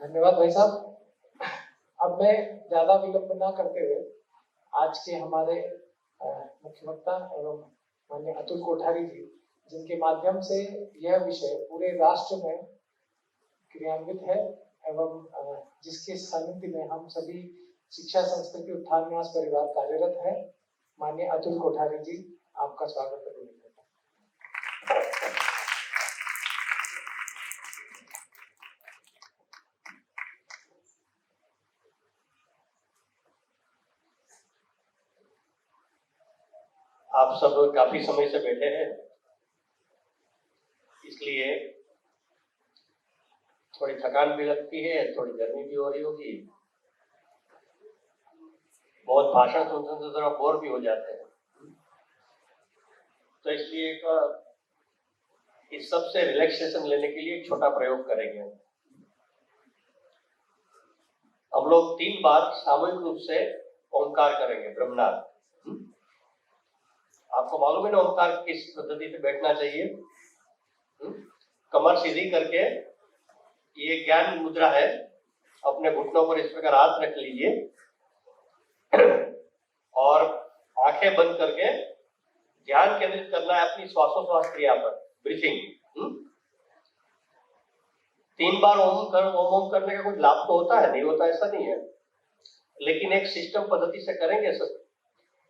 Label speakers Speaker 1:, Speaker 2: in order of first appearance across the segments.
Speaker 1: धन्यवाद भाई साहब। अब मैं ज्यादा विलंब न करते हुए आज के हमारे मुख्य वक्ता एवं माननीय अतुल कोठारी जी, जिनके माध्यम से यह विषय पूरे राष्ट्र में क्रियान्वित है एवं जिसके सानिध्य में हम सभी शिक्षा संस्कृति उत्थान न्यास परिवार कार्यरत है, माननीय अतुल कोठारी जी, आपका स्वागत है।
Speaker 2: आप सब काफी समय से बैठे हैं, इसलिए थोड़ी थकान भी लगती है, थोड़ी गर्मी भी हो रही होगी, बहुत भाषण सुनते तो थोड़ा बोर भी हो जाते हैं। तो इसलिए इस सब से रिलैक्सेशन लेने के लिए एक छोटा प्रयोग करेंगे। हम लोग 3 बार सामूहिक रूप से ओंकार करेंगे, ब्रह्मनाद। आपको मालूम है ना ओंकार किस पद्धति से बैठना चाहिए? कमर सीधी करके, ये ज्ञान मुद्रा है, अपने घुटनों पर इस प्रकार हाथ रख लीजिए और आंखें बंद करके ध्यान केंद्रित करना है अपनी श्वासोश्वास क्रिया पर, ब्रीथिंग। 3 बार ओम करने का कुछ लाभ तो होता है, नहीं होता ऐसा नहीं है, लेकिन एक सिस्टम पद्धति से करेंगे सब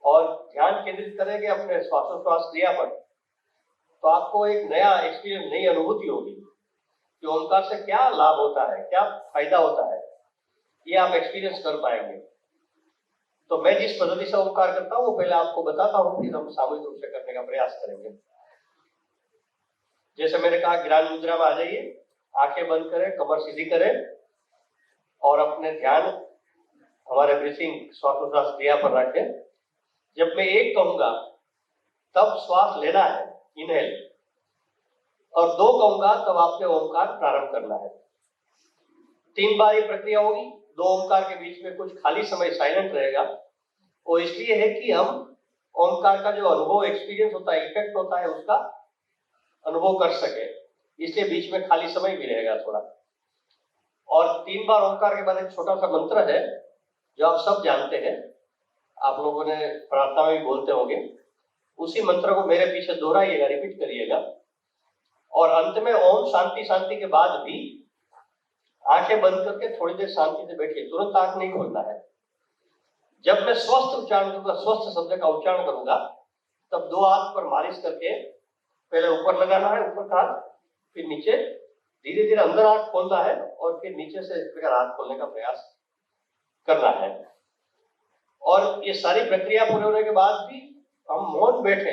Speaker 2: और ध्यान केंद्रित करेंगे अपने श्वासोश्वास क्रिया पर, तो आपको एक नया एक्सपीरियंस, नई अनुभूति होगी कि ओंकार से क्या लाभ होता है, क्या फायदा होता है, ये आप एक्सपीरियंस कर पाएंगे। तो मैं जिस पद्धति से ओंकार करता हूँ वो पहले आपको बताता हूँ, फिर हम सामूहिक रूप से करने का प्रयास करेंगे। जैसे मैंने कहा, ज्ञान मुद्रा में आ जाइए, आंखें बंद करें, कमर सीधी करें और अपने ध्यान हमारे ब्रीथिंग श्वासोश्वास क्रिया पर रखें। जब मैं 1 कहूंगा तब श्वास लेना है, इनहेल, और 2 कहूंगा तब आपने ओंकार प्रारंभ करना है। 3 बार ये प्रक्रिया होगी। 2 ओंकार के बीच में कुछ खाली समय साइलेंट रहेगा, वो इसलिए है कि हम ओंकार का जो अनुभव, एक्सपीरियंस होता है, इफेक्ट होता है, उसका अनुभव कर सके, इसलिए बीच में खाली समय भी रहेगा थोड़ा। और 3 बार ओंकार के बाद एक छोटा सा मंत्र है जो आप सब जानते हैं, आप लोगों ने प्रार्थना में भी बोलते होंगे। उसी मंत्र को मेरे पीछे दोहराइएगा, रिपीट करिएगा, और अंत में ओम शांति शांति के बाद भी आंखें बंद करके थोड़ी देर शांति से बैठिए, तुरंत आंख नहीं खोलना है। जब मैं स्वस्थ उच्चारण करूंगा, स्वस्थ शब्द का उच्चारण करूंगा, तब 2 हाथ पर मालिश करके पहले ऊपर लगाना है, ऊपर का हाथ, फिर नीचे, धीरे धीरे अंदर हाथ खोलना है और फिर नीचे से इस प्रकार हाथ खोलने का प्रयास करना है। और ये सारी प्रक्रिया पूरे होने के बाद भी हम मौन बैठे,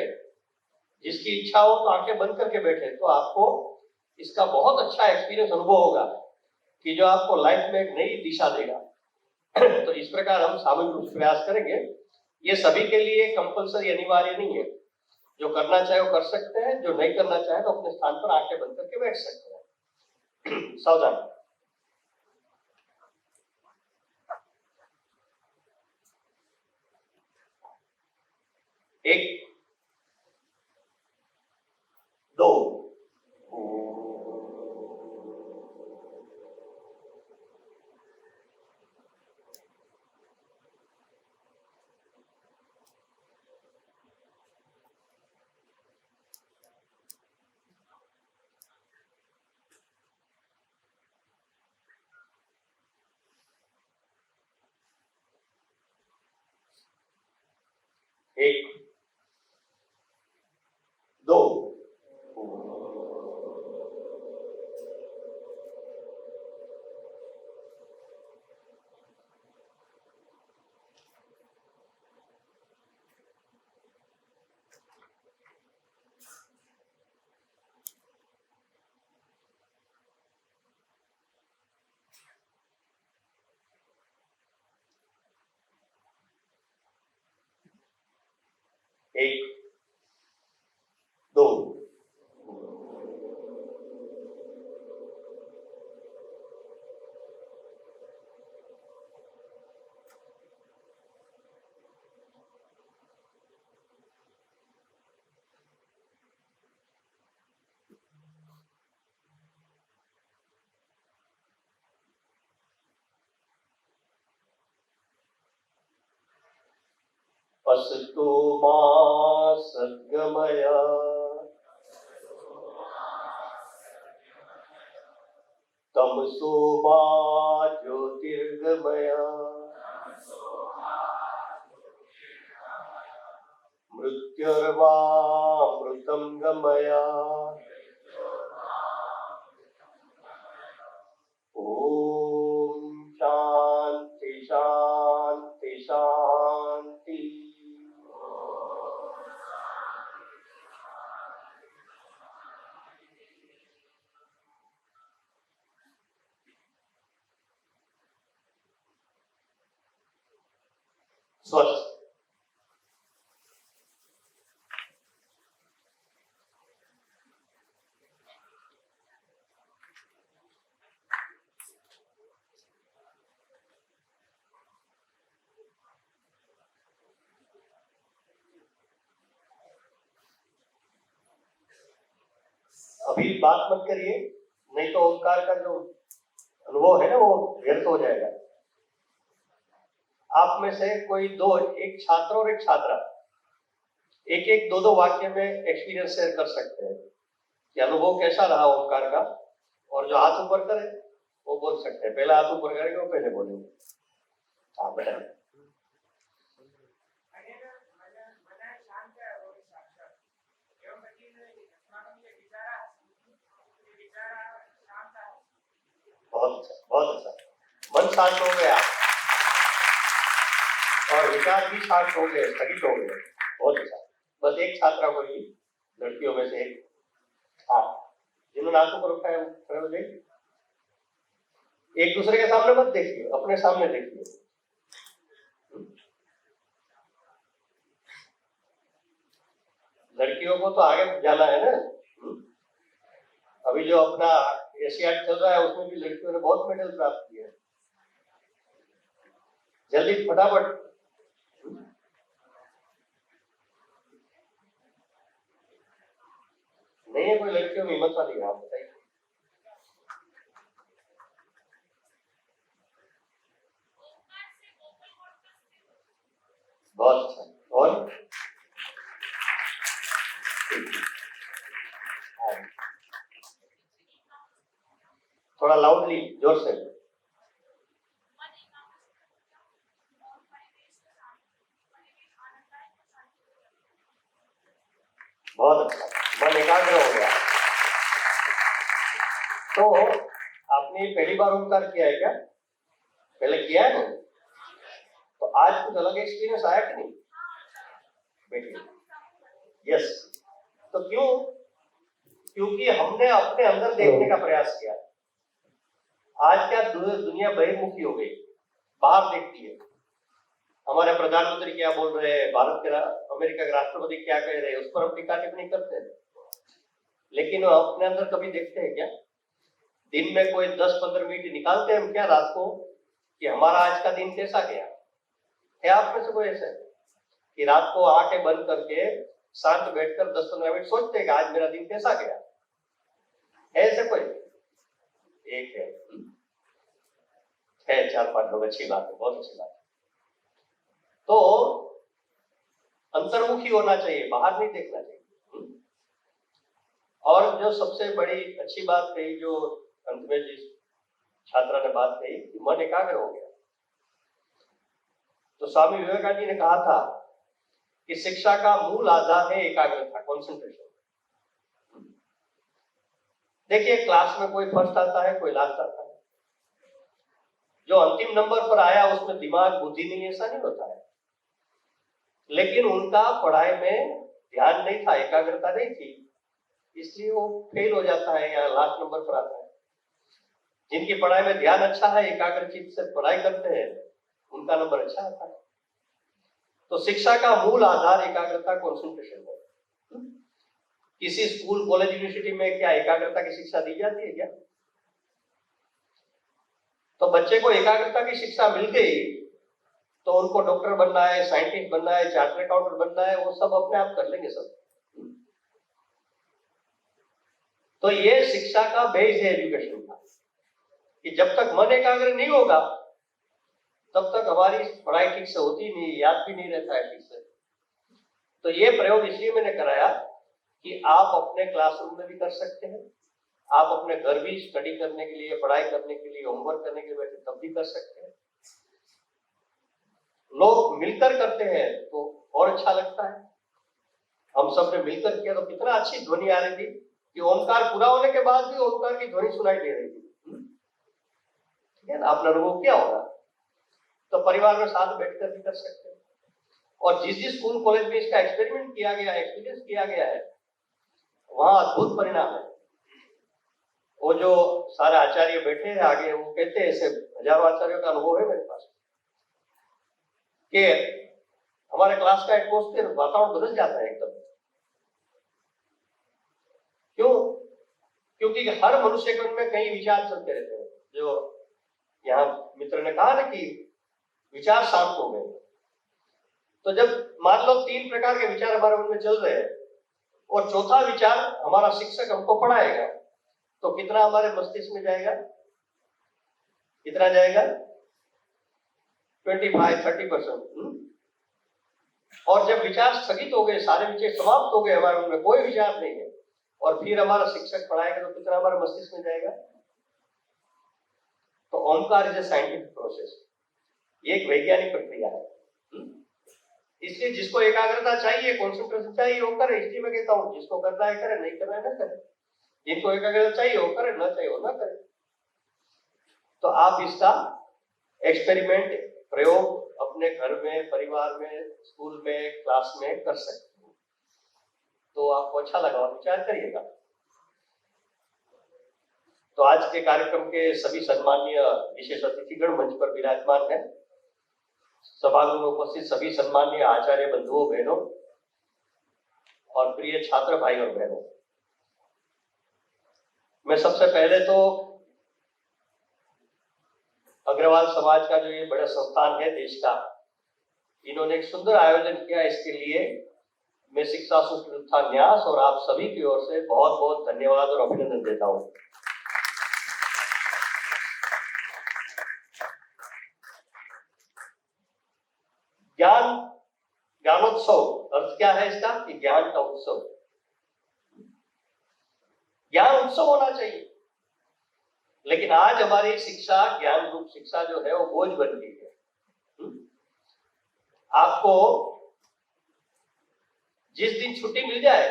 Speaker 2: जिसकी इच्छा हो तो आंखें बंद करके बैठे, तो आपको इसका बहुत अच्छा एक्सपीरियंस अनुभव होगा कि जो आपको लाइफ में एक नई दिशा देगा। तो इस प्रकार हम सामूहिक रूप से प्रयास करेंगे। ये सभी के लिए कंपल्सरी, अनिवार्य नहीं है, जो करना चाहे वो कर सकते हैं, जो नहीं करना चाहे तो अपने स्थान पर आंखें बंद करके बैठ सकते हैं। सावधान। 1 2 1 2 1 2 1 असतो मा सद्गमय तमसो मा ज्योतिर्गमय मृत्युर्मामृतं गमय ओम शांति शांति शांति। स्वस्थ अभी बात मत करिए, नहीं तो ओंकार का जो अनुभव है ना वो व्यर्थ हो जाएगा। आप में से कोई दो, एक छात्र और एक छात्रा, एक एक दो दो वाक्य में एक्सपीरियंस शेयर कर सकते हैं कि अनुभव कैसा रहा ओंकार का, और जो हाथ ऊपर करे वो बोल सकते हैं। पहले हाथ ऊपर करेंगे वो पहले बोलेंगे। हाँ बताइए। बहुत अच्छा, बहुत अच्छा। मन शांत हो गया और विचार भी शांत हो गए, स्थगित हो गए। बहुत अच्छा। बस एक छात्रा को ही, लड़कियों में से एक, हाँ, जिन्होंने आंखों पर उठाया खड़े हो जाइए। एक दूसरे के सामने मत देखिए, अपने सामने देखिए। लड़कियों को तो आगे जाना है ना। अभी जो अपना एशियाड चल रहा है उसमें भी लड़कियों ने बहुत मेडल प्राप्त किए हैं। जल्दी फटाफट। नहीं है कोई लड़कियों में हिम्मत वाली, आप बताइए। बहुत अच्छा। और थोड़ा लाउडली, जोर से। बहुत अच्छा, मन एकाग्र हो गया। तो आपने पहली बार ओंकार किया है क्या? पहले किया है ना? तो आज कुछ अलग एक्सपीरियंस आया कि नहीं? बेटिए यस। तो क्यों? क्योंकि हमने अपने अंदर देखने का प्रयास किया। आज क्या दुनिया बहिर्मुखी हो गई, बाहर देखती है। हमारे प्रधानमंत्री क्या बोल रहे हैं, भारत के अमेरिका के राष्ट्रपति क्या कह रहे हैं, उस पर हम टीका टिप्पणी करते हैं। लेकिन अपने अंदर कभी देखते हैं क्या? दिन में कोई 10-15 मिनट निकालते हैं हम क्या रात को, कि हमारा आज का दिन कैसा गया है? आप में से कोई ऐसा कि रात को आंखें बंद करके शांत बैठकर 10-15 मिनट सोचते हैं कि आज मेरा दिन कैसा गया है? ऐसे कोई एक है 4-5 लोग। अच्छी बात है, बहुत अच्छी बात है। तो अंतर्मुखी होना चाहिए, बाहर नहीं देखना चाहिए। और जो सबसे बड़ी अच्छी बात कही, जो अंत में जिस छात्रा ने बात कही कि मन एकाग्र हो गया, तो स्वामी विवेकानंद जी ने कहा था कि शिक्षा का मूल आधार है एकाग्रता, कॉन्सेंट्रेशन। देखिए क्लास में कोई फर्स्ट आता है, कोई लास्ट आता है। जो अंतिम नंबर पर आया उसमें दिमाग बुद्धि नहीं, ऐसा नहीं होता है। लेकिन उनका पढ़ाई में ध्यान नहीं था, एकाग्रता नहीं थी, इसलिए वो फेल हो जाता है या लास्ट नंबर पर आता है। जिनकी पढ़ाई में ध्यान अच्छा है, एकाग्रचित्त से पढ़ाई करते हैं, उनका नंबर अच्छा आता है। तो शिक्षा का मूल आधार एकाग्रता, कॉन्सेंट्रेशन है। किसी स्कूल, कॉलेज, यूनिवर्सिटी में क्या एकाग्रता की शिक्षा दी जाती है क्या? तो बच्चे को एकाग्रता की शिक्षा मिल गई तो उनको डॉक्टर बनना है, साइंटिस्ट बनना है, चार्टर्ड अकाउंटेंट बनना है, वो सब अपने आप कर लेंगे सब। तो ये शिक्षा का बेस है एजुकेशन का, कि जब तक मन एकाग्र नहीं होगा तब तक हमारी पढ़ाई ठीक से होती नहीं, याद भी नहीं रहता है ठीक से। तो ये प्रयोग इसलिए मैंने कराया कि आप अपने क्लासरूम में भी कर सकते हैं, आप अपने घर भी स्टडी करने के लिए, पढ़ाई करने के लिए, होमवर्क करने के लिए बैठे तब भी कर सकते हैं। लोग मिलकर करते हैं तो और अच्छा लगता है। हम सब ने मिलकर किया तो कितना अच्छी ध्वनि आ रही थी कि ओमकार पूरा होने के बाद भी ओमकार की ध्वनि सुनाई दे रही थी। ठीक है ना, आपने अनुभव किया होगा। तो परिवार में साथ बैठकर भी कर सकते हैं। और जिस जिस स्कूल कॉलेज में इसका एक्सपेरिमेंट किया गया है, एक्सपीरियंस किया गया है, वहां अद्भुत परिणाम है। वो जो सारे आचार्य बैठे हैं आगे, वो कहते हैं, ऐसे हजारों आचार्यों का अनुभव है मेरे पास, कि हमारे क्लास का एटमॉस्फेयर, वातावरण बदल जाता है एकदम। क्यों? क्योंकि हर मनुष्य के मन में कई विचार चलते रहते हैं। जो यहाँ मित्र ने कहा ना कि विचार शांत हो गए, तो जब मान लो 3 प्रकार के विचार हमारे मन में चल रहे हैं और चौथा विचार हमारा शिक्षक हमको पढ़ाएगा, तो कितना हमारे मस्तिष्क में जाएगा? कितना जाएगा? 25-30%। और जब विचार स्थगित हो गए, सारे विचार समाप्त हो गए, हमारे मन में कोई विचार नहीं है, और फिर हमारा शिक्षक पढ़ाएगा तो कितना हमारे मस्तिष्क में जाएगा? तो Omkar is a scientific process, ये एक वैज्ञानिक प्रक्रिया है। इसलिए जिसको एकाग्रता चाहिए, कॉन्सेंट्रेशन चाहिए, वो करे। इसलिए मैं कहता हूँ जिसको करना है करे, नहीं करना है ना करे। जिनको एकाग्रता चाहिए वो करे, ना चाहिए वो ना करे। तो आप इसका एक्सपेरिमेंट, प्रयोग अपने घर में, परिवार में, स्कूल में, क्लास में कर सकते हैं। तो आपको अच्छा लगा, विचार करिएगा। तो आज के कार्यक्रम के सभी सम्माननीय विशेष अतिथिगण मंच पर विराजमान है। सभागृह में उपस्थित सभी सम्माननीय आचार्य बंधुओं, बहनों और प्रिय छात्र भाई और बहनों, मैं सबसे पहले तो अग्रवाल समाज का जो ये बड़ा संस्थान है देश का, इन्होंने एक सुंदर आयोजन किया। इसके लिए मैं शिक्षा संस्था न्यास और आप सभी की ओर से बहुत बहुत धन्यवाद और अभिनंदन देता हूं। ज्ञानोत्सव अर्थ क्या है इसका? कि ज्ञान का उत्सव। ज्ञान उत्सव होना चाहिए, लेकिन आज हमारी शिक्षा, ज्ञान रूप शिक्षा जो है वो बोझ बन गई है। आपको जिस दिन छुट्टी मिल जाए,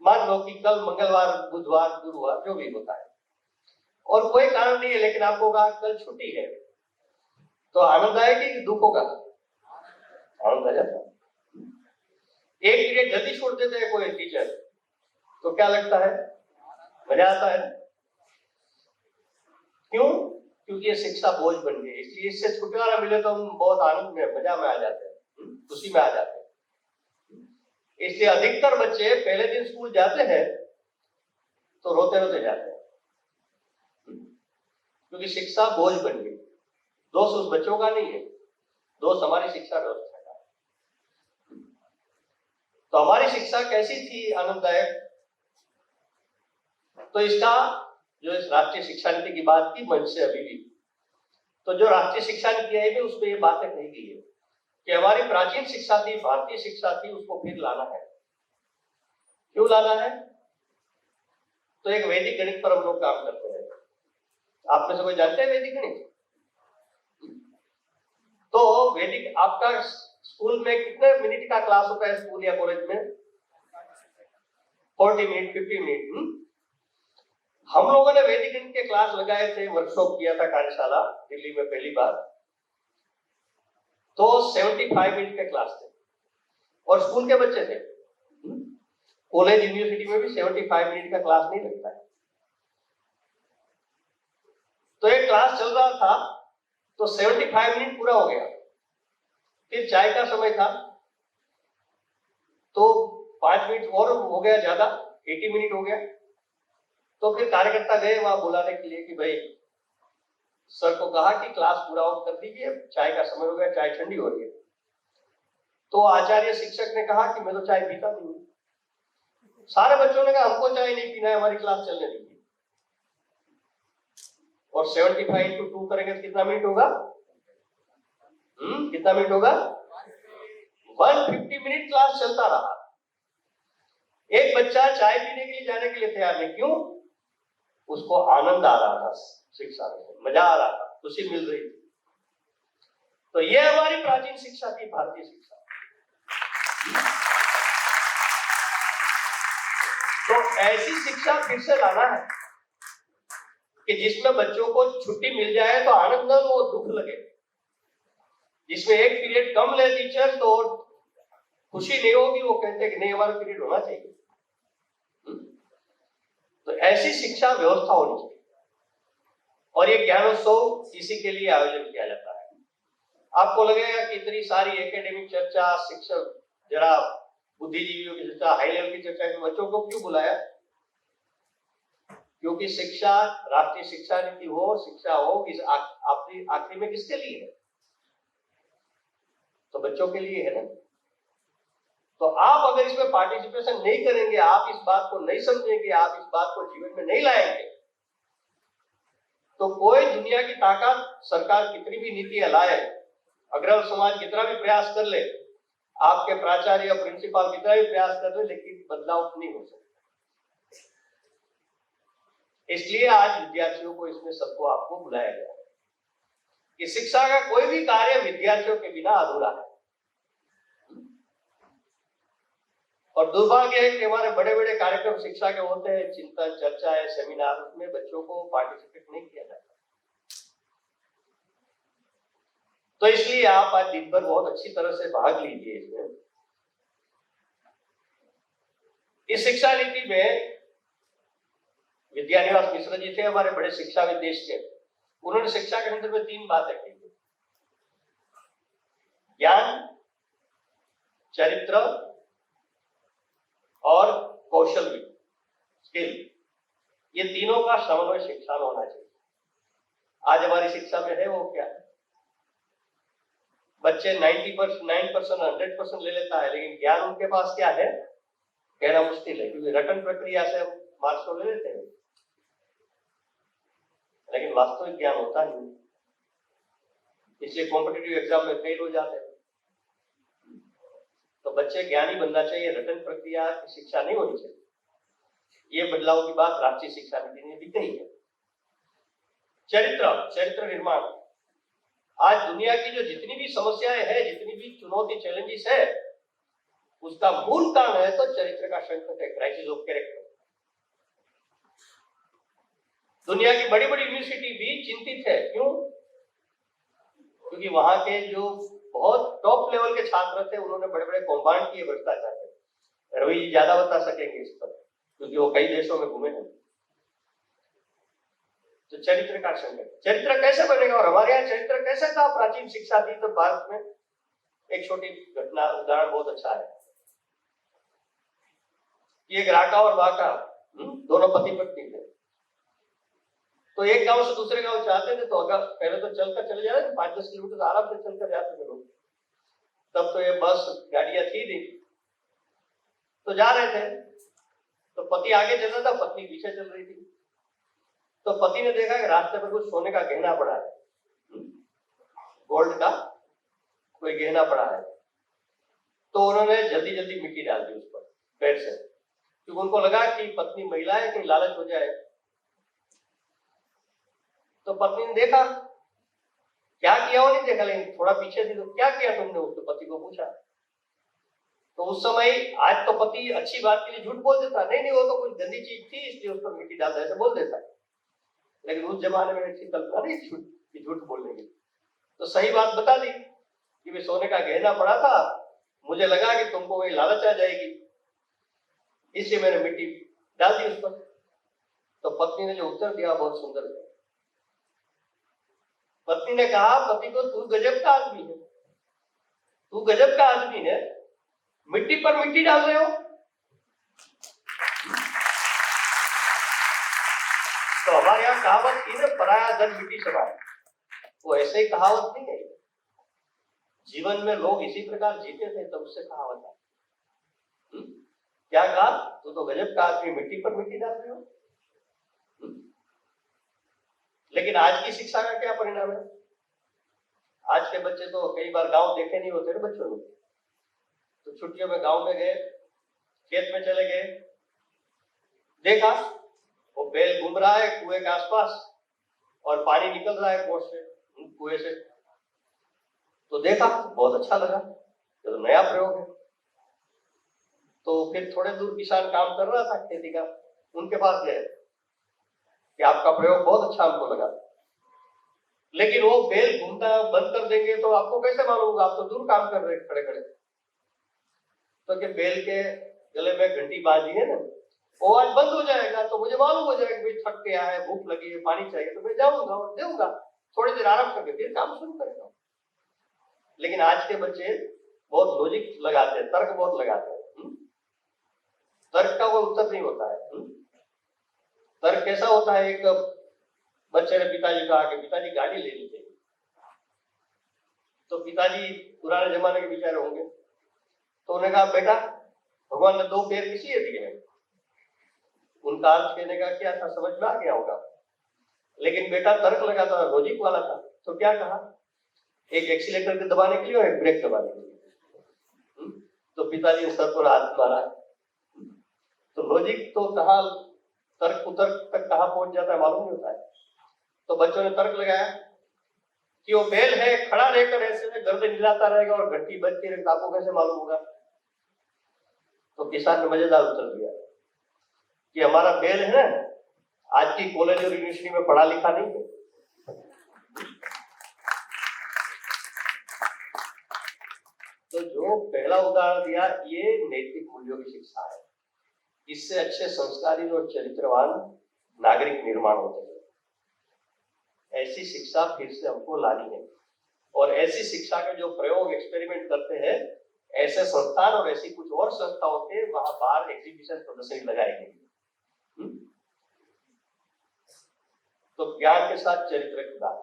Speaker 2: मान लो कि कल मंगलवार, बुधवार, गुरुवार जो भी होता है, और कोई कारण नहीं है, लेकिन आपको कहा कल छुट्टी है, तो आनंद आएगा कि दुख होगा? आनंद आ जाता है। एक पीरियड जल्दी छोड़ देते हैं कोई टीचर, तो क्या लगता है? मजा आता है। क्यों? क्योंकि ये शिक्षा बोझ बन गई। इसलिए इससे छुटकारा मिले तो हम बहुत आनंद में, मजा में आ जाते हैं, खुशी में आ जाते हैं। इसलिए अधिकतर बच्चे पहले दिन स्कूल जाते हैं तो रोते रोते जाते हैं, क्योंकि शिक्षा बोझ बन गई। दोष उस बच्चों का नहीं है, दोष हमारी शिक्षा व्यवस्था का। तो हमारी शिक्षा कैसी थी? आनंददायक। तो इसका जो इस राष्ट्रीय शिक्षा नीति की बात की मंच से अभी भी, तो जो राष्ट्रीय शिक्षा नीति आई है उसमें ये बातें कही गई है कि हमारी प्राचीन शिक्षा थी, भारतीय शिक्षा थी, उसको फिर लाना है। क्यों लाना है? तो एक वैदिक गणित पर हम लोग काम करते हैं। आप में से कोई जानते हैं वैदिक गणित? तो वैदिक आपका स्कूल में कितने मिनट का क्लास होता है स्कूल या कॉलेज में? 40 मिनट, 50 मिनट। हम लोगों ने वैदिक गणित के क्लास लगाए थे, वर्कशॉप किया था कार्यशाला दिल्ली में पहली बार, तो 75 मिनट के क्लास थे और स्कूल के बच्चे थे। कॉलेज यूनिवर्सिटी में भी 75 मिनट का क्लास नहीं लगता है। तो एक क्लास चल रहा था तो 75 मिनट पूरा हो गया, फिर चाय का समय था तो 5 मिनट और हो गया, ज्यादा 80 मिनट हो गया। तो फिर कार्यकर्ता गए वहां बुलाने के लिए कि भाई सर को कहा कि क्लास पूरा ऑफ कर दीजिए, चाय का समय हो गया, चाय ठंडी हो रही है। तो आचार्य शिक्षक ने कहा कि मैं तो चाय पीता नहीं हूं। सारे बच्चों ने कहा हमको चाय नहीं पीना है, हमारी क्लास चलने दीजिए। और 75 into 2 करेंगे तो कितना मिनट होगा? कितना मिनट होगा? 150 मिनट क्लास चलता रहा। एक बच्चा चाय पीने के लिए जाने के लिए तैयार नहीं, क्यों? उसको आनंद आ रहा था शिक्षा में, मजा आ रहा था, खुशी मिल रही थी। तो ये हमारी प्राचीन शिक्षा थी, भारतीय शिक्षा। तो ऐसी शिक्षा फिर से लाना है कि जिसमें बच्चों को छुट्टी मिल जाए तो आनंद न हो, दुख लगे। जिसमें एक पीरियड कम ले टीचर तो खुशी नहीं होगी, वो कहते कि नहीं हमारा पीरियड होना चाहिए। तो ऐसी शिक्षा व्यवस्था होनी चाहिए। और ये ज्ञानोत्सव इसी के लिए आयोजन किया जाता है। आपको लगेगा कि इतनी सारी एकेडमिक चर्चा, शिक्षक, जरा बुद्धिजीवियों की चर्चा, हाई लेवल की चर्चा, बच्चों को क्यों बुलाया? क्योंकि शिक्षा, राष्ट्रीय शिक्षा नीति हो, शिक्षा हो, इस आखिरी में किसके लिए है? तो बच्चों के लिए है ना। तो आप अगर इसमें पार्टिसिपेशन नहीं करेंगे, आप इस बात को नहीं समझेंगे, आप इस बात को जीवन में नहीं लाएंगे, तो कोई दुनिया की ताकत, सरकार कितनी भी नीतियां लाए, अग्रवाल समाज कितना भी प्रयास कर ले, आपके प्राचार्य या प्रिंसिपल कितना भी प्रयास कर ले, लेकिन बदलाव नहीं हो सकता। इसलिए आज विद्यार्थियों को इसमें सबको आपको बुलाया गया है कि शिक्षा का कोई भी कार्य विद्यार्थियों के बिना अधूरा है। और दुर्भाग्य है कि हमारे बड़े बड़े कार्यक्रम शिक्षा के होते हैं, चिंतन, चर्चा है, सेमिनार, उसमें बच्चों को पार्टिसिपेट नहीं किया जाता। तो इसलिए आप आज दिन भर बहुत अच्छी तरह से भाग लीजिए इसमें। इस शिक्षा नीति में विद्यानिवास मिश्र जी थे, हमारे बड़े शिक्षाविद देश के। उन्होंने शिक्षा के अंदर में 3 बातें की: ज्ञान, चरित्र और कौशल, स्किल। ये तीनों का समन्वय शिक्षा में होना चाहिए। आज हमारी शिक्षा में है वो क्या? बच्चे 99% 100% ले लेता है, लेकिन ज्ञान उनके पास क्या है कहना मुश्किल है, क्योंकि रटन प्रक्रिया से हम मार्क्स तो ले लेते हैं, लेकिन वास्तविक ज्ञान होता नहीं, इसलिए कॉम्पिटिटिव एग्जाम में फेल हो जाते हैं। तो बच्चे ज्ञानी बनना चाहिए, रटन प्रक्रिया की शिक्षा नहीं होनी चाहिए। ये बदलाव की बात राष्ट्रीय शिक्षा नीति ने भी कही है। चरित्र निर्माण। आज दुनिया की जो जितनी भी समस्याएं हैं, जितनी भी चुनौती, चैलेंजेस है, उसका मूल कारण है तो चरित्र का संकट है, क्राइसिस ऑफ कैरेक्टर। दुनिया की बड़ी बड़ी यूनिवर्सिटी भी चिंतित है, क्यों? क्योंकि वहां के जो बहुत टॉप लेवल के छात्र थे, उन्होंने बड़े बड़े कौभांड किए भ्रष्टाचार के। रवि जी ज्यादा बता सकेंगे इस पर, क्योंकि वो कई देशों में घूमे हैं। तो चरित्र का संकट, चरित्र कैसे बनेगा? और हमारे यहाँ चरित्र कैसे था? प्राचीन शिक्षा थी तो भारत में एक छोटी घटना, उदाहरण बहुत अच्छा है। ये राका और बाका दोनों पति पत्नी थे। तो एक गांव से दूसरे गांव जाते थे, तो अगर पहले तो चलकर चले जाते थे, 5-10 किलोमीटर आराम से चलकर जाते थे लोग। तब तो ये बस गाड़ियां थी नहीं, तो जा रहे थे। तो पति आगे चल रहा था, पत्नी पीछे चल रही थी। तो पति ने देखा कि रास्ते पर कुछ सोने का गहना पड़ा है, गोल्ड का कोई गहना पड़ा है। तो उन्होंने जल्दी जल्दी मिट्टी डाल दी उस पर पैर से, क्योंकि उनको लगा कि पत्नी महिला है, कहीं लालच हो जाए। तो पत्नी ने देखा, क्या किया वो नहीं देखा, लेकिन थोड़ा पीछे थी, तो क्या किया तुमने? उसने पति को पूछा। तो उस समय आज तो पति अच्छी बात के लिए झूठ बोल देता, नहीं वो तो कुछ गंदी चीज थी इसलिए उस पर मिट्टी डालता, ऐसे बोल देता। लेकिन उस जमाने में ऐसी कल्पना नहीं थी झूठ बोलने की। तो सही बात बता दी कि वे सोने का गहना पड़ा था, मुझे लगा कि तुमको वही लालच आ जाएगी, इसलिए मैंने मिट्टी डाल दी उस पर। तो पत्नी ने जो उत्तर दिया बहुत सुंदर है। पत्नी ने कहा, पति को, तू गजब का आदमी है, तू गजब का आदमी है, मिट्टी पर मिट्टी डाल रहे हो। तो हमारे यहाँ कहावत थी ना, पराया धन मिट्टी समाए। वो ऐसे ही कहावत नहीं है, जीवन में लोग इसी प्रकार जीते थे, तब उससे कहावत है। क्या कहा? तू तो गजब का आदमी, मिट्टी पर मिट्टी डाल रहे हो। लेकिन आज की शिक्षा का क्या परिणाम है? आज के बच्चे तो कई बार गांव देखे नहीं होते ना बच्चों ने, तो छुट्टियों में गांव में गए, खेत में चले गए, देखा वो बैल घूम रहा है कुएं के आसपास और पानी निकल रहा है पोस्ट से, कुएं से। तो देखा, बहुत अच्छा लगा, ये तो नया प्रयोग है। तो फिर थोड़े दूर किसान काम कर रहा था खेती का, उनके पास गए कि आपका प्रयोग बहुत अच्छा हमको लगा, लेकिन वो बैल घूमना बंद कर देंगे तो आपको कैसे मालूम होगा, आप तो दूर काम कर रहे खड़े खड़े। तो कि बैल के गले में घंटी बांधी है ना, वो आज बंद हो जाएगा तो मुझे मालूम हो जाएगा भाई थक गया है, भूख लगी है, पानी चाहिए, तो मैं जाऊंगा और देऊंगा, थोड़ी देर आराम करके फिर काम शुरू करेगा। लेकिन आज के बच्चे बहुत लॉजिक लगाते हैं, तर्क बहुत लगाते हैं। तर्क का कोई उत्तर नहीं होता है। तर्क कैसा होता है, एक बच्चे ने पिताजी कहा कि पिताजी गाड़ी लेनी चाहिए, तो पिताजी पुराने जमाने के विचार होंगे, तो उन्होंने कहा बेटा भगवान ने 2 पैर किसी दिए हैं। उनका अर्थ कहने का क्या था समझ में आ गया होगा, लेकिन बेटा तर्क लगाता था, लॉजिक वाला था, तो क्या कहा, एक एक्सीलेटर को दबाने के लिए और एक ब्रेक दबाने के लिए। तो पिताजी ने सर पर हाथ मारा। तो लॉजिक तो कहाँ, तर्क कुतर्क तक कहाँ पहुंच जाता है मालूम नहीं होता है। तो बच्चों ने तर्क लगाया कि वो बैल है, खड़ा रहकर ऐसे गर्दन हिलाता रहेगा और घंटी बजती रहेगी, आपको कैसे मालूम होगा। तो किसान ने मजेदार उत्तर दिया कि हमारा बैल है ना, आज की कॉलेज और यूनिवर्सिटी में पढ़ा लिखा नहीं है। तो जो पहला उदाहरण दिया, ये नैतिक मूल्यों की शिक्षा है। इससे अच्छे संस्कारी और चरित्रवान नागरिक निर्माण होते हैं। ऐसी शिक्षा फिर से हमको लानी है, और ऐसी शिक्षा के जो प्रयोग एक्सपेरिमेंट करते हैं, ऐसे संस्थान और ऐसी कुछ और संस्थाओं के वहां बाहर एग्जीबिशन प्रदर्शनी लगाई गई। तो ज्ञान के साथ चरित्र की बात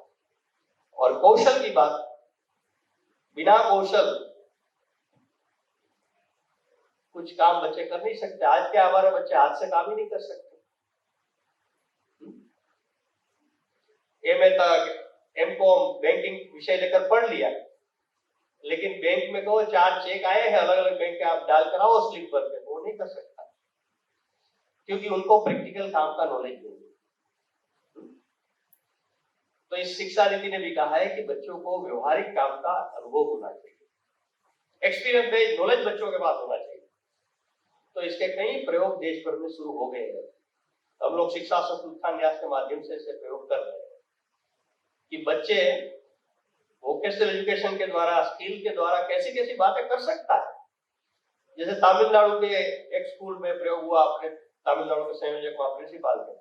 Speaker 2: और कौशल की बात, बिना कौशल कुछ काम बच्चे कर नहीं सकते। आज के हमारे बच्चे हाथ से काम ही नहीं कर सकते। एमए तक एमकॉम बैंकिंग विषय लेकर पढ़ लिया, लेकिन बैंक में कहो 4 चेक आए हैं अलग अलग बैंक के, आप डाल कर आओ स्लिप भर के, वो नहीं कर सकता, क्योंकि उनको प्रैक्टिकल काम का नॉलेज नहीं। तो इस शिक्षा नीति ने भी कहा है कि बच्चों को व्यवहारिक काम का अनुभव होना चाहिए, एक्सपीरियंस बेस्ड नॉलेज बच्चों के पास होना चाहिए। तो इसके कई प्रयोग देश भर में शुरू हो गए हैं। हम लोग शिक्षा संस्थान न्यास के माध्यम से इसे प्रयोग कर रहे हैं कि बच्चे वोकेशनल एजुकेशन के द्वारा, स्किल के द्वारा कैसी कैसी बातें कर सकता है। जैसे तमिलनाडु के एक स्कूल में प्रयोग हुआ, अपने तमिलनाडु के संयोजक वहां प्रिंसिपल थे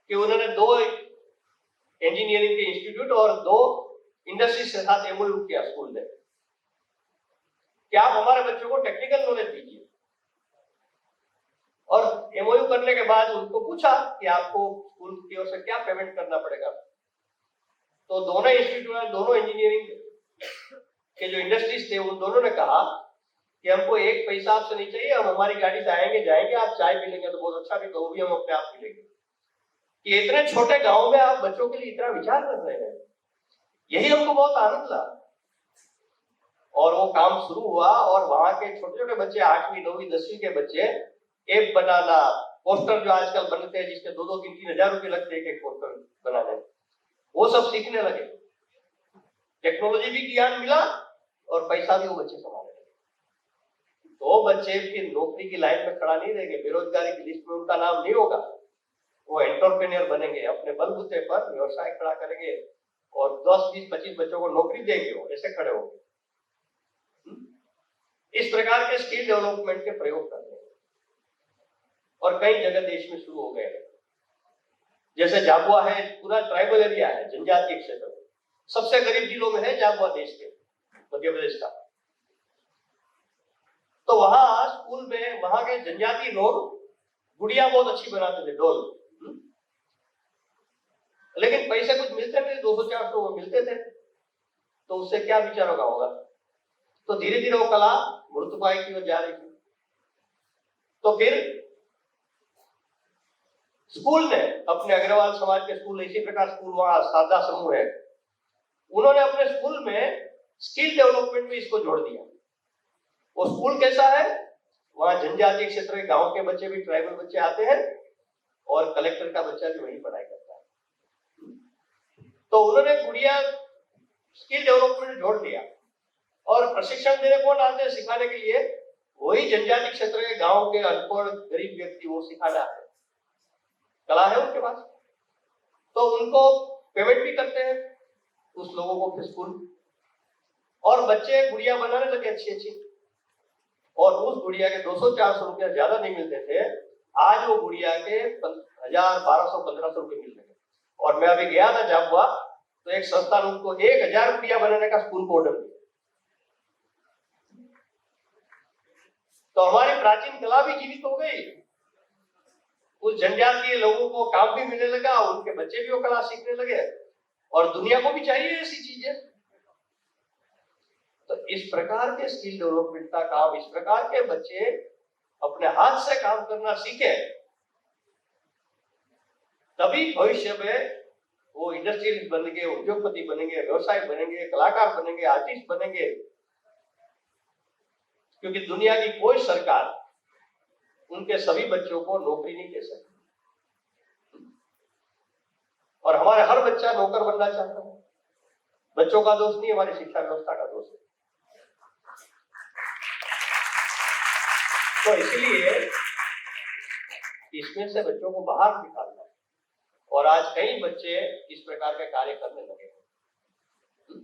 Speaker 2: कि उन्होंने 2 इंजीनियरिंग के इंस्टीट्यूट और 2 इंडस्ट्रीज के साथ एमओयू किया स्कूल ने कि आप हमारे बच्चों को टेक्निकल नॉलेज दीजिए। और एमओयू करने के बाद उनको पूछा कि आपको स्कूल की ओर से क्या पेमेंट करना पड़ेगा। तो दोनों इंस्टीट्यूट, दोनों इंजीनियरिंग के जो इंडस्ट्रीज थे, उन दोनों ने कहा कि हमको 1 पैसा आपसे नहीं चाहिए, हम हमारी गाड़ी से आएंगे जाएंगे, आप चाय पी लेंगे तो बहुत अच्छा, भी तो भी हम अपने आप पी लेंगे। कि इतने छोटे गांव में आप बच्चों के लिए इतना विचार कर रहे हैं, यही हमको बहुत आनंद लगा। और वो काम शुरू हुआ और वहां के छोटे छोटे बच्चे, 8वीं 9वीं 10वीं के बच्चे ऐप बनाना, पोस्टर जो आजकल बनते हैं जिसके 2-2, 3-3 हजार रुपए लगते हैं एक पोस्टर बनाने, वो सब सीखने लगे। टेक्नोलॉजी भी ज्ञान मिला और पैसा भी वो बच्चे कमाने लगे। तो बच्चे फिर नौकरी की लाइन में खड़ा नहीं रहेंगे, बेरोजगारी की लिस्ट में उनका नाम नहीं होगा, वो एंटरप्रेन्योर बनेंगे, अपने बलबूते पर व्यवसाय खड़ा करेंगे और 10, 20, 25 बच्चों को नौकरी देंगे, वो ऐसे खड़े होंगे। इस प्रकार के स्किल डेवलपमेंट के प्रयोग कर रहे हैं और कई जगह देश में शुरू हो गए हैं। जैसे झाबुआ है, पूरा ट्राइबल एरिया है, जनजातीय क्षेत्र, सबसे गरीब जिलों में है झाबुआ देश के, मध्य प्रदेश का। तो वहां स्कूल में वहां के जनजातीय लोग गुड़िया बहुत अच्छी बनाते थे, डोल, लेकिन पैसे कुछ मिलते थे, 200-400 मिलते थे। तो उससे क्या विचारों का होगा। तो धीरे धीरे वो कला मृतपाई की ओर जा रही थी। तो फिर स्कूल ने अपने, अग्रवाल समाज के स्कूल, इसी प्रकार स्कूल वहां साधा समूह है, उन्होंने अपने स्कूल में स्किल डेवलपमेंट में इसको जोड़ दिया। वो स्कूल कैसा है वहाँ जनजातीय क्षेत्र के गांव के बच्चे भी, ट्राइबल बच्चे आते हैं और कलेक्टर का बच्चा भी वहीं पढ़ाई करता है। तो उन्होंने गुड़िया स्किल डेवलपमेंट जोड़ दिया और प्रशिक्षण देने कौन आते हैं सिखाने के लिए? वही जनजातीय क्षेत्र के गांव के अनपढ़ गरीब व्यक्ति वो सिखाना है, कला है उनके पास, तो उनको पेमेंट भी करते हैं उस लोगों को फिर स्कूल, और बच्चे गुड़िया बनाने लगे अच्छी अच्छी, और उस गुड़िया के 200-400 रुपया ज्यादा नहीं मिलते थे, आज वो गुड़िया के 1000, 1200-1500 रुपये मिल रहे। और मैं अभी गया था झाबुआ, तो एक संस्था ने उनको 1000 गुड़िया बनाने का स्कूल को ऑर्डर दिया। तो हमारी प्राचीन कला भी जीवित हो गई, उस जनजातीय लोगों को काम भी मिलने लगा, उनके बच्चे भी वो कला सीखने लगे, और दुनिया को भी चाहिए ऐसी चीजें। तो इस प्रकार के स्किल डेवलपमेंट का काम, इस प्रकार के बच्चे अपने हाथ से काम करना सीखे, तभी भविष्य में वो इंडस्ट्रियलिस्ट बनेंगे, उद्योगपति बनेंगे, व्यवसाय बनेंगे, कलाकार बनेंगे, आर्टिस्ट बनेंगे। क्योंकि दुनिया की कोई सरकार उनके सभी बच्चों को नौकरी नहीं दे सकती, और हमारे हर बच्चा नौकर बनना चाहता है। बच्चों का दोष नहीं, हमारी शिक्षा व्यवस्था का दोष है। तो इसलिए इसमें से बच्चों को बाहर निकालना है, और आज कई बच्चे इस प्रकार के कार्य करने लगे हैं।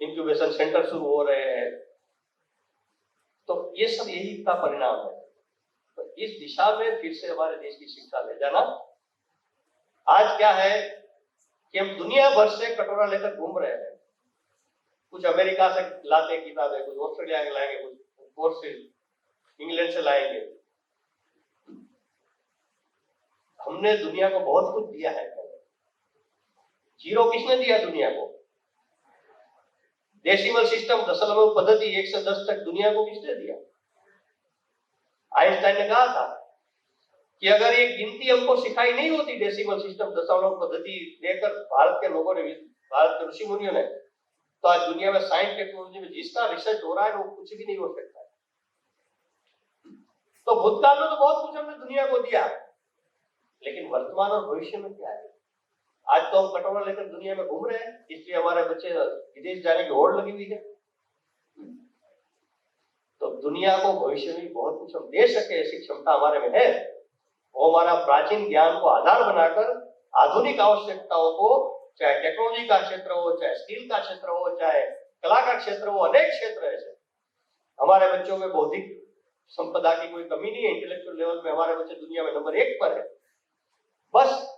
Speaker 2: इंक्यूबेशन सेंटर शुरू हो रहे हैं, तो ये सब यही का परिणाम है। तो इस दिशा में फिर से हमारे देश की शिक्षा ले जाना। आज क्या है कि हम दुनिया भर से कटोरा लेकर घूम रहे हैं, कुछ अमेरिका से लाते किताबें, कुछ ऑस्ट्रेलिया से लाएंगे, कुछ इंग्लैंड से लाएंगे। हमने दुनिया को बहुत कुछ दिया है, जीरो किसने दिया दुनिया को? डेसिमल सिस्टम, दशमलव पद्धति 1 से 10 तक दुनिया को किसने दिया? आइंस्टाइन ने कहा था कि अगर ये गिनती हमको सिखाई नहीं होती, डेसिमल सिस्टम, दशमलव पद्धति देकर भारत के लोगों ने, भारत के ऋषि मुनियों ने, तो आज दुनिया में साइंस टेक्नोलॉजी में जिसका रिसर्च हो रहा है वो कुछ भी नहीं हो सकता है। तो भूतकाल में तो बहुत कुछ हमने दुनिया को दिया, लेकिन वर्तमान और भविष्य में क्या है? आज तो हम कटोरा लेकर दुनिया में घूम रहे हैं, इसलिए हमारे बच्चे विदेश जाने की होड़ लगी हुई है। तो दुनिया को भविष्य में बहुत कुछ हम दे सके, ऐसी क्षमता हमारे में है। वो हमारा प्राचीन ज्ञान को आधार बनाकर आधुनिक आवश्यकताओं को, चाहे टेक्नोलॉजी का क्षेत्र हो, चाहे स्किल का क्षेत्र हो, चाहे कला का क्षेत्र हो, अनेक क्षेत्र ऐसे। हमारे बच्चों में बौद्धिक संपदा की कोई कमी नहीं है, इंटेलेक्चुअल लेवल में हमारे बच्चे दुनिया में नंबर 1 पर है। बस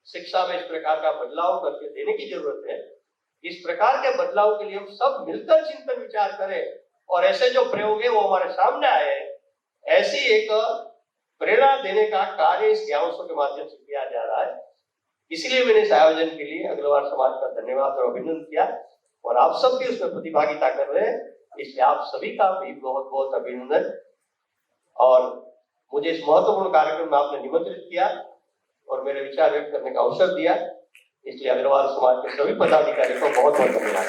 Speaker 2: शिक्षा में इस प्रकार का बदलाव करके देने की जरूरत है। इस प्रकार के बदलाव के लिए हम सब मिलकर चिंतन विचार करें, और ऐसे जो प्रयोग है वो हमारे सामने आए, ऐसी एक प्रेरणा देने का कार्य इस ज्ञानोत्सव के माध्यम से किया जा रहा है। इसलिए मैंने इस आयोजन के लिए अग्रवाल समाज का धन्यवाद और अभिनंदन किया, और आप सब भी उसमें प्रतिभागिता कर रहे हैं, इसलिए आप सभी का भी बहुत बहुत अभिनंदन। और मुझे इस महत्वपूर्ण कार्यक्रम में आपने निमंत्रित किया और मेरे विचार व्यक्त करने का अवसर दिया, इसलिए अग्रवाल समाज के सभी पदाधिकारियों को बहुत बहुत धन्यवाद।